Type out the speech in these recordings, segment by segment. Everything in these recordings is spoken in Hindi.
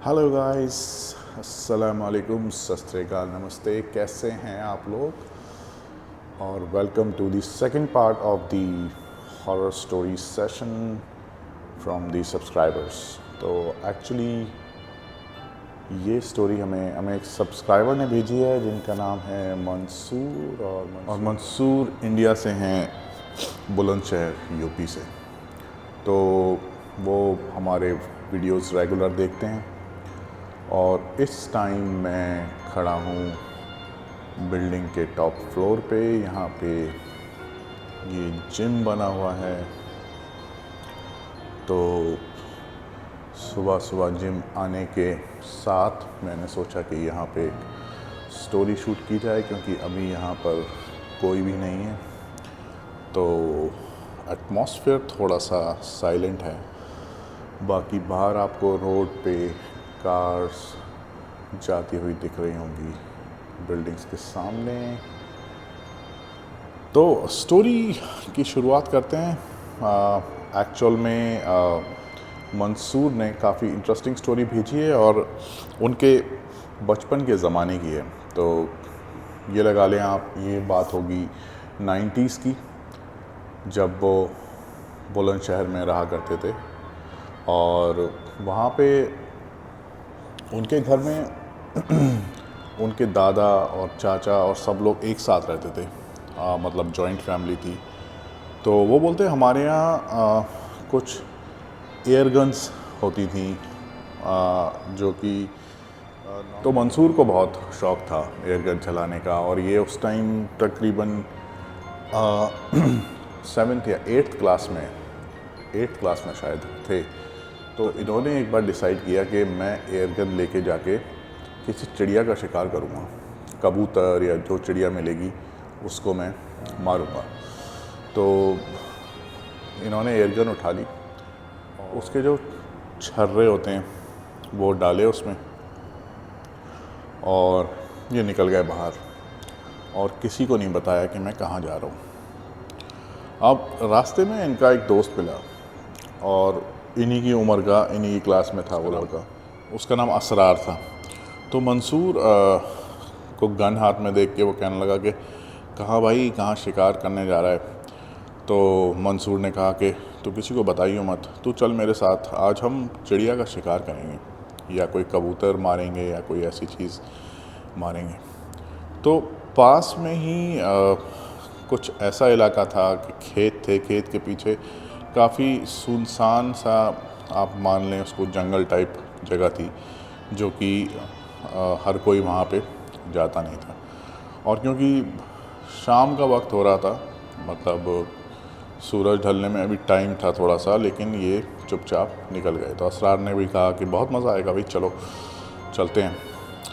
हेलो गाइस, अस्सलाम वालेकुम, सत श्री अकाल, नमस्ते। कैसे हैं आप लोग? और welcome to the second part of the horror story session from the subscribers. तो एक्चुअली ये स्टोरी हमें एक सब्सक्राइबर ने भेजी है जिनका नाम है मंसूर। और मंसूर इंडिया से हैं, बुलंदशहर यूपी से। तो वो हमारे वीडियोस रेगुलर देखते हैं और इस टाइम मैं खड़ा हूँ बिल्डिंग के टॉप फ्लोर पे। यहाँ पे ये जिम बना हुआ है। तो सुबह सुबह जिम आने के साथ मैंने सोचा कि यहाँ पे स्टोरी शूट की जाए, क्योंकि अभी यहाँ पर कोई भी नहीं है। तो एटमॉस्फेयर थोड़ा सा साइलेंट है। बाकी बाहर आपको रोड पे कार्स जाती हुई दिख रही होंगी बिल्डिंग्स के सामने। तो स्टोरी की शुरुआत करते हैं। एक्चुअल में मंसूर ने काफ़ी इंटरेस्टिंग स्टोरी भेजी है और उनके बचपन के ज़माने की है। तो ये लगा लें आप, ये बात होगी 90s की, जब वो बुलंदशहर में रहा करते थे। और वहाँ पे उनके घर में उनके दादा और चाचा और सब लोग एक साथ रहते थे। मतलब जॉइंट फैमिली थी। तो वो बोलते हमारे यहाँ कुछ एयर गन्स होती थी, जो कि तो मंसूर को बहुत शौक़ था एयर गन चलाने का। और ये उस टाइम तकरीबन 7th या 8th क्लास में शायद थे। तो इन्होंने एक बार डिसाइड किया कि मैं एयर गन लेके जाके किसी चिड़िया का शिकार करूँगा। कबूतर या जो चिड़िया मिलेगी उसको मैं मारूँगा। तो इन्होंने एयर गन उठा ली, उसके जो छर्रे होते हैं वो डाले उसमें और ये निकल गए बाहर। और किसी को नहीं बताया कि मैं कहाँ जा रहा हूँ। अब रास्ते में इनका एक दोस्त मिला और इन्हीं की उम्र का, इन्हीं की क्लास में था वो लड़का। उसका नाम असरार था। तो मंसूर को गन हाथ में देख के वो कहने लगा कि कहाँ भाई, कहाँ शिकार करने जा रहा है? तो मंसूर ने कहा कि तू किसी को बताइए मत, तू चल मेरे साथ, आज हम चिड़िया का शिकार करेंगे या कोई कबूतर मारेंगे या कोई ऐसी चीज़ मारेंगे। तो पास में ही कुछ ऐसा इलाका था कि खेत थे, खेत के पीछे काफ़ी सुनसान सा, आप मान लें उसको जंगल टाइप जगह थी, जो कि हर कोई वहाँ पे जाता नहीं था। और क्योंकि शाम का वक्त हो रहा था, मतलब सूरज ढलने में अभी टाइम था थोड़ा सा, लेकिन ये चुपचाप निकल गए। तो असरार ने भी कहा कि बहुत मज़ा आएगा भाई, चलो चलते हैं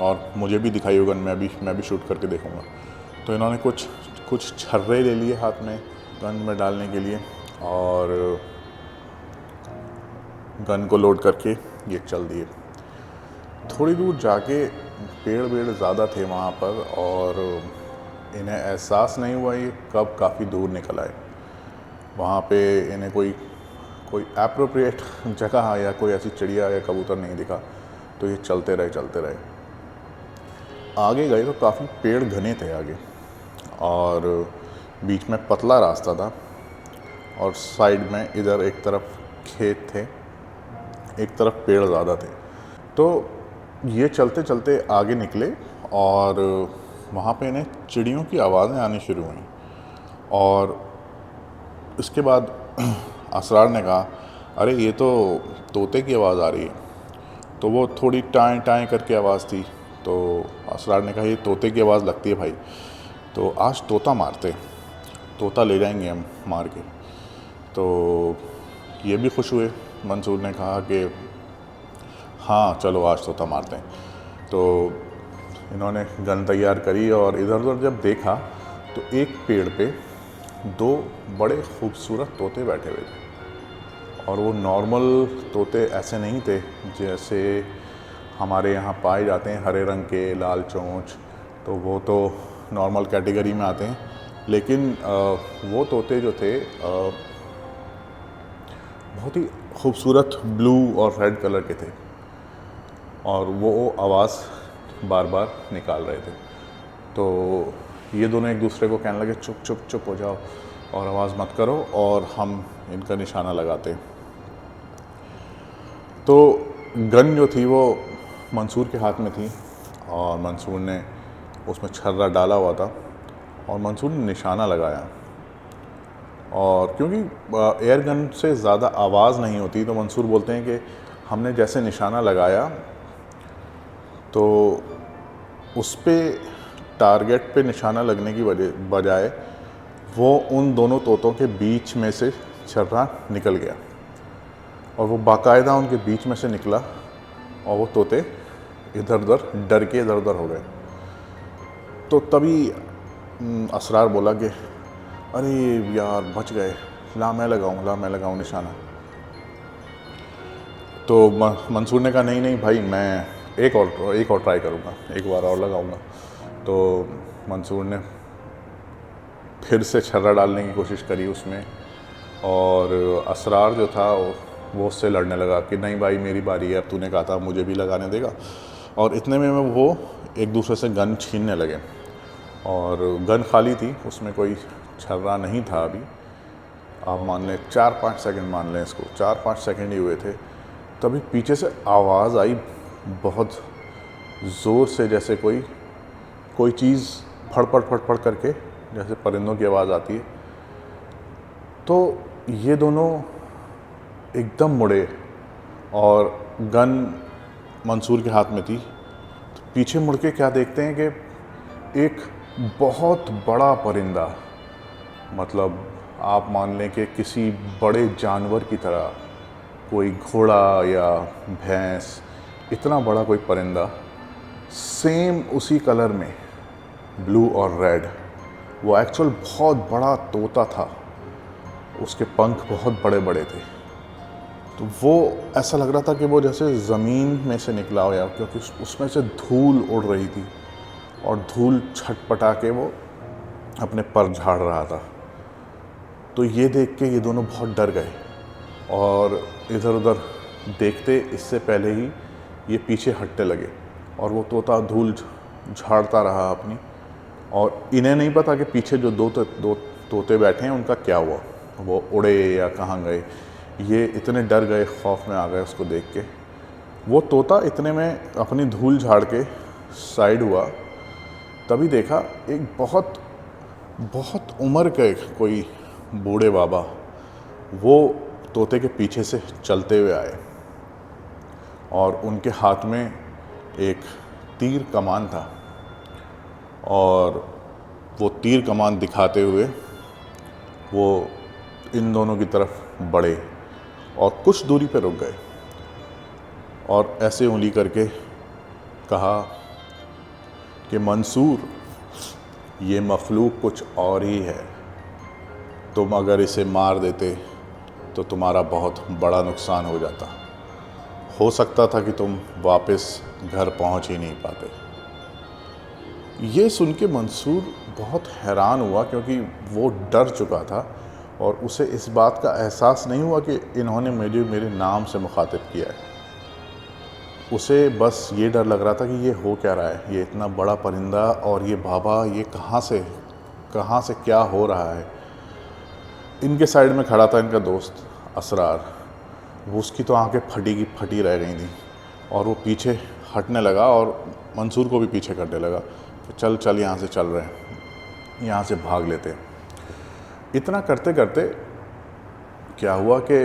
और मुझे भी दिखाई होगा, मैं भी शूट करके देखूँगा। तो इन्होंने कुछ छर्रे ले लिए हाथ में गन में डालने के लिए और गन को लोड करके ये चल दिए। थोड़ी दूर जाके पेड़ ज़्यादा थे वहाँ पर और इन्हें एहसास नहीं हुआ ये कब काफ़ी दूर निकल आए। वहाँ पे इन्हें कोई एप्रोप्रिएट जगह या कोई ऐसी चिड़िया या कबूतर नहीं दिखा। तो ये चलते रहे। आगे गए तो काफ़ी पेड़ घने थे आगे और बीच में पतला रास्ता था और साइड में इधर एक तरफ खेत थे, एक तरफ पेड़ ज़्यादा थे। तो ये चलते चलते आगे निकले और वहाँ पे इन्हें चिड़ियों की आवाज़ें आनी शुरू हुई। और इसके बाद असरार ने कहा, अरे ये तो तोते की आवाज़ आ रही है। तो वो थोड़ी टाएं टाएं करके आवाज़ थी। तो असरार ने कहा, ये तोते की आवाज़ लगती है भाई, तो आज तोता मारते, तोता ले जाएंगे हम मार के। तो ये भी खुश हुए। मंसूर ने कहा कि हाँ चलो आज तोता मारते हैं। तो इन्होंने गन तैयार करी और इधर उधर जब देखा तो एक पेड़ पे 2 बड़े खूबसूरत तोते बैठे हुए थे। और वो नॉर्मल तोते ऐसे नहीं थे जैसे हमारे यहाँ पाए जाते हैं, हरे रंग के, लाल चोंच, तो वो तो नॉर्मल कैटेगरी में आते हैं। लेकिन वो तोते जो थे बहुत ही खूबसूरत ब्लू और रेड कलर के थे और वो आवाज़ बार बार निकाल रहे थे। तो ये दोनों एक दूसरे को कहने लगे, चुप चुप चुप हो जाओ और आवाज़ मत करो और हम इनका निशाना लगाते। तो गन जो थी वो मंसूर के हाथ में थी और मंसूर ने उसमें छर्रा डाला हुआ था और मंसूर ने निशाना लगाया। और क्योंकि एयर गन से ज़्यादा आवाज़ नहीं होती तो मंसूर बोलते हैं कि हमने जैसे निशाना लगाया तो उस पे टारगेट पे निशाना लगने की बजाय वो उन दोनों तोतों के बीच में से छर्रा निकल गया और वो बाकायदा उनके बीच में से निकला और वो तोते इधर उधर डर के इधर उधर हो गए। तो तभी असरार बोला कि अरे यार बच गए, ला मैं लगाऊं निशाना। तो मंसूर ने कहा नहीं नहीं भाई, मैं एक और ट्राई करूँगा, एक बार और लगाऊंगा। तो मंसूर ने फिर से छर्रा डालने की कोशिश करी उसमें और असरार जो था वो उससे लड़ने लगा कि नहीं भाई मेरी बारी है, अब तूने कहा था मुझे भी लगाने देगा। और इतने में वो एक दूसरे से गन छीनने लगे और गन खाली थी, उसमें कोई छर्रा नहीं था अभी। आप मान लें 4-5 सेकंड मान लें इसको, 4-5 सेकंड ही हुए थे, तभी पीछे से आवाज़ आई बहुत ज़ोर से, जैसे कोई चीज़ फड़ करके जैसे परिंदों की आवाज़ आती है। तो ये दोनों एकदम मुड़े और गन मंसूर के हाथ में थी। तो पीछे मुड़ के क्या देखते हैं कि एक बहुत बड़ा परिंदा, मतलब आप मान लें कि किसी बड़े जानवर की तरह, कोई घोड़ा या भैंस, इतना बड़ा कोई परिंदा, सेम उसी कलर में ब्लू और रेड, वो एक्चुअल बहुत बड़ा तोता था, उसके पंख बहुत बड़े बड़े थे। तो वो ऐसा लग रहा था कि वो जैसे ज़मीन में से निकला हो, या क्योंकि उसमें से धूल उड़ रही थी और धूल छटपटा के वो अपने पर झाड़ रहा था। तो ये देख के ये दोनों बहुत डर गए और इधर उधर देखते इससे पहले ही ये पीछे हटने लगे और वो तोता धूल झाड़ता रहा अपनी। और इन्हें नहीं पता कि पीछे जो दो तोते बैठे हैं उनका क्या हुआ, वो उड़े या कहाँ गए। ये इतने डर गए, खौफ में आ गए उसको देख के। वो तोता इतने में अपनी धूल झाड़ के साइड हुआ, तभी देखा एक बहुत उम्र के कोई बूढ़े बाबा वो तोते के पीछे से चलते हुए आए और उनके हाथ में एक तीर कमान था और वो तीर कमान दिखाते हुए वो इन दोनों की तरफ बढ़े और कुछ दूरी पर रुक गए और ऐसे उंगली करके कहा कि मंसूर, ये मखलूक कुछ और ही है, तुम अगर इसे मार देते तो तुम्हारा बहुत बड़ा नुकसान हो जाता, हो सकता था कि तुम वापस घर पहुंच ही नहीं पाते। ये सुन के मंसूर बहुत हैरान हुआ क्योंकि वो डर चुका था और उसे इस बात का एहसास नहीं हुआ कि इन्होंने मेरे नाम से मुखातिब किया है। उसे बस ये डर लग रहा था कि ये हो क्या रहा है, ये इतना बड़ा परिंदा और ये बाबा, ये कहाँ से क्या हो रहा है। इनके साइड में खड़ा था इनका दोस्त असरार उसकी तो आंखें फटी की फटी रह गई थी और वो पीछे हटने लगा और मंसूर को भी पीछे करने लगा कि चल चल यहाँ से चल रहे हैं, यहाँ से भाग लेते हैं। इतना करते करते क्या हुआ कि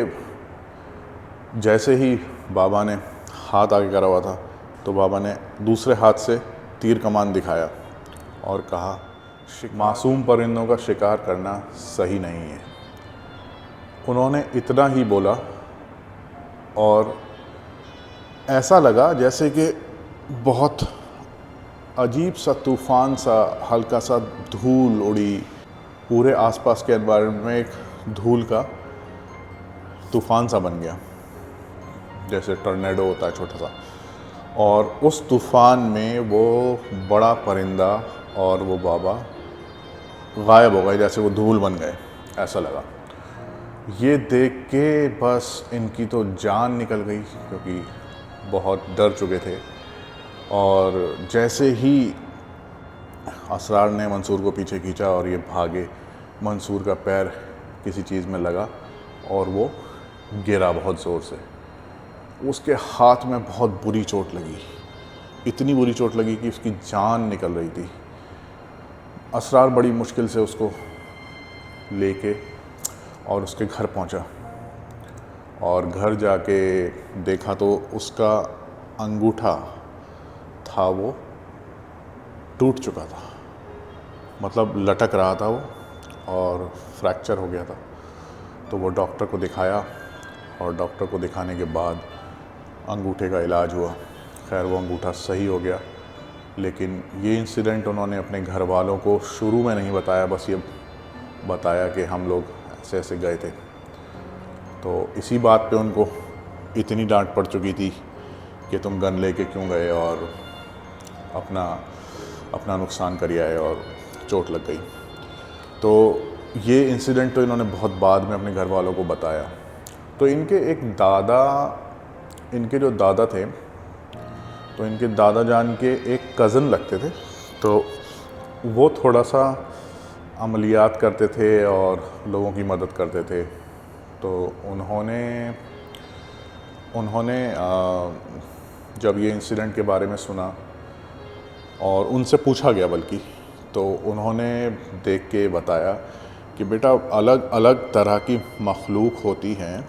जैसे ही बाबा ने हाथ आगे करा हुआ था तो बाबा ने दूसरे हाथ से तीर कमान दिखाया और कहा, मासूम परिंदों का शिकार करना सही नहीं है। उन्होंने इतना ही बोला और ऐसा लगा जैसे कि बहुत अजीब सा तूफ़ान सा, हल्का सा धूल उड़ी, पूरे आसपास के एनवायरनमेंट में एक धूल का तूफ़ान सा बन गया, जैसे टर्नेडो होता है छोटा सा। और उस तूफ़ान में वो बड़ा परिंदा और वो बाबा गायब हो गए, जैसे वो धूल बन गए, ऐसा लगा। ये देख के बस इनकी तो जान निकल गई, क्योंकि बहुत डर चुके थे। और जैसे ही असरार ने मंसूर को पीछे खींचा और ये भागे, मंसूर का पैर किसी चीज़ में लगा और वो गिरा बहुत ज़ोर से। उसके हाथ में बहुत बुरी चोट लगी, इतनी बुरी चोट लगी कि उसकी जान निकल रही थी। असरार बड़ी मुश्किल से उसको लेके और उसके घर पहुंचा और घर जाके देखा तो उसका अंगूठा था वो टूट चुका था, मतलब लटक रहा था वो और फ्रैक्चर हो गया था। तो वो डॉक्टर को दिखाया और डॉक्टर को दिखाने के बाद अंगूठे का इलाज हुआ। खैर वो अंगूठा सही हो गया, लेकिन ये इंसिडेंट उन्होंने अपने घर वालों को शुरू में नहीं बताया, बस ये बताया कि हम लोग ऐसे ऐसे गए थे। तो इसी बात पे उनको इतनी डांट पड़ चुकी थी कि तुम गन लेके क्यों गए और अपना नुकसान कर आए और चोट लग गई। तो ये इंसिडेंट तो इन्होंने बहुत बाद में अपने घर वालों को बताया। तो इनके जो दादा थे, तो इनके दादा जान के एक कज़न लगते थे, तो वो थोड़ा सा अमलियात करते थे और लोगों की मदद करते थे। तो उन्होंने जब ये इंसिडेंट के बारे में सुना और उनसे पूछा गया बल्कि, तो उन्होंने देख के बताया कि बेटा अलग अलग तरह की मखलूक होती हैं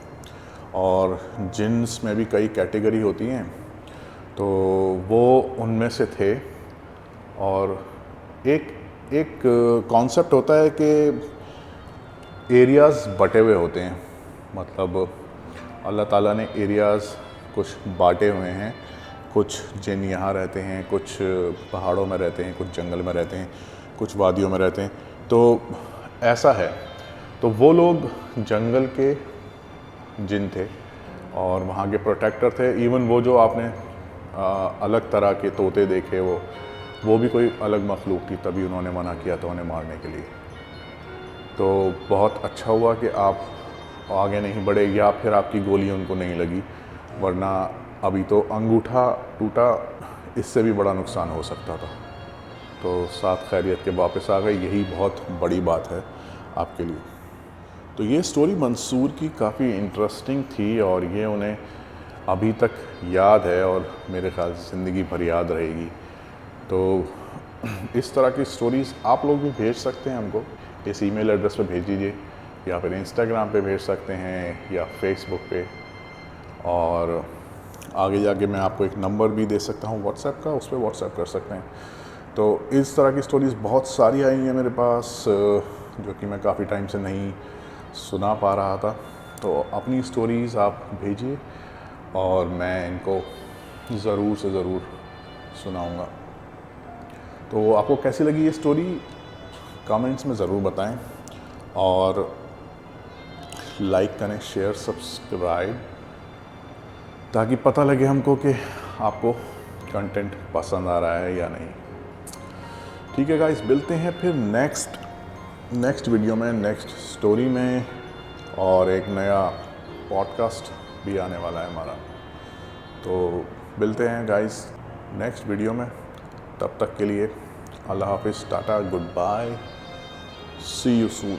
और जिन्स में भी कई कैटेगरी होती हैं। तो वो उनमें से थे। और एक कॉन्सेप्ट होता है कि एरियाज़ बटे हुए होते हैं, मतलब अल्लाह ताला ने एरियाज़ कुछ बांटे हुए हैं। कुछ जिन यहाँ रहते हैं, कुछ पहाड़ों में रहते हैं, कुछ जंगल में रहते हैं, कुछ वादियों में रहते हैं। तो ऐसा है। तो वो लोग जंगल के जिन थे और वहाँ के प्रोटेक्टर थे। इवन वो जो आपने अलग तरह के तोते देखे, वो भी कोई अलग मखलूक थी, तभी उन्होंने मना किया था उन्हें मारने के लिए। तो बहुत अच्छा हुआ कि आप आगे नहीं बढ़े या फिर आपकी गोली उनको नहीं लगी, वरना अभी तो अंगूठा टूटा, इससे भी बड़ा नुकसान हो सकता था। तो साथ खैरियत के वापस आ गए, यही बहुत बड़ी बात है आपके लिए। तो ये स्टोरी मंसूर की काफ़ी इंटरेस्टिंग थी और ये उन्हें अभी तक याद है और मेरे ख्याल से ज़िंदगी भर याद रहेगी। तो इस तरह की स्टोरीज़ आप लोग भी भेज सकते हैं हमको, इस ईमेल एड्रेस पे भेज दीजिए या फिर इंस्टाग्राम पे भेज सकते हैं या फेसबुक पे। और आगे जाके मैं आपको एक नंबर भी दे सकता हूँ व्हाट्सएप का, उस पर व्हाट्सएप कर सकते हैं। तो इस तरह की स्टोरीज़ बहुत सारी आई हैं मेरे पास, जो कि मैं काफ़ी टाइम से नहीं सुना पा रहा था। तो अपनी स्टोरीज़ आप भेजिए और मैं इनको ज़रूर से ज़रूर सुनाऊँगा। तो आपको कैसी लगी ये स्टोरी कमेंट्स में ज़रूर बताएं और लाइक करें, शेयर, सब्सक्राइब, ताकि पता लगे हमको कि आपको कंटेंट पसंद आ रहा है या नहीं। ठीक है गाइस, मिलते हैं फिर नेक्स्ट वीडियो में, नेक्स्ट स्टोरी में, और एक नया पॉडकास्ट भी आने वाला है हमारा। तो मिलते हैं गाइस नेक्स्ट वीडियो में। तब तक के लिए अल्लाह हाफिज़, tata, goodbye, see you soon.